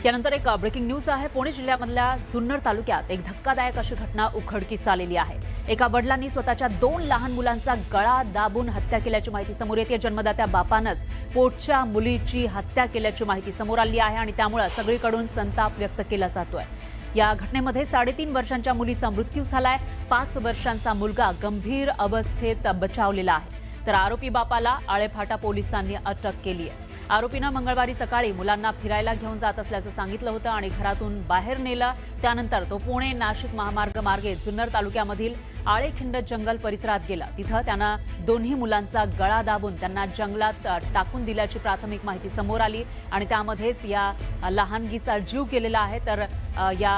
त्यानंतर एक breaking news आहे। पुणे जिल्ह्यामधल्या जुन्नर तालुक्यात एक धक्कादायक अशी घटना उघडकीस आलेली आहे। एका वडिलांनी स्वतःच्या 2 लहान मुलांचा गळा दाबून हत्या केल्याची माहिती समोर येते। जन्मदात्या बापानंच पोटच्या मुलीची हत्या केल्याची माहिती समोर आली आहे आणि त्यामुळे सगळीकडून संताप व्यक्त केला जातोय। या घटनेमध्ये 3.5 वर्षांच्या मुलीचा मृत्यू झालाय। 5 वर्षांचा मुलगा गंभीर अवस्थेत बचावलेला आहे। तर आरोपी बापाला आळेफाटा पोलिसांनी अटक केली आहे। आरोपीनं मंगळवारी सकाळी मुलांना फिरायला घेऊन जात असल्याचं सांगितलं होतं आणि घरातून बाहेर नेलं। त्यानंतर तो पुणे नाशिक महामार्ग मार्गे जुन्नर तालुक्यामधील आळेखिंड जंगल परिसरात गेला। तिथं त्यानं दोन्ही मुलांचा गळा दाबून त्यांना जंगलात टाकून दिल्याची प्राथमिक माहिती समोर आली आणि त्यामध्येच या लहानगीचा जीव गेलेला आहे। तर या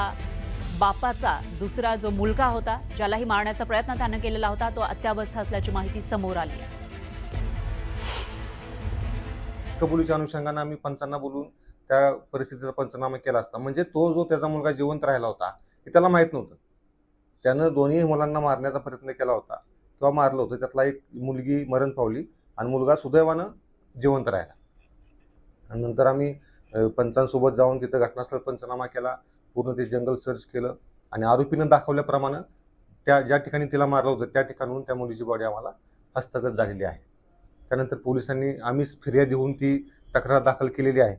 बापाचा दुसरा जो मुलगा होता, ज्यालाही मारण्याचा प्रयत्न त्यानं केलेला होता, तो अत्यावस्था असल्याची माहिती समोर आली आहे। कबुलीच्या अनुषंगाने आम्ही पंचांना बोलून त्या परिस्थितीचा पंचनामा केला असता, म्हणजे तो जो त्याचा मुलगा जिवंत राहिला होता हे त्याला माहित नव्हतं। त्यानं दोन्ही मुलांना मारण्याचा प्रयत्न केला होता किंवा मारलं होतं। त्यातला एक मुलगी मरण पावली आणि मुलगा सुदैवानं जिवंत राहिला। आणि नंतर आम्ही पंचांसोबत जाऊन तिथं घटनास्थळ पंचनामा केला, पूर्ण ते जंगल सर्च केलं आणि आरोपीनं दाखवल्याप्रमाणे त्या ज्या ठिकाणी तिला मारलं होतं त्या ठिकाणाहून त्या मुलीची बॉडी आम्हाला हस्तगत झालेली आहे। त्यानंतर पोलिसांनी आम्हीच फिर्याद देऊन ती तक्रार दाखल केलेली आहे।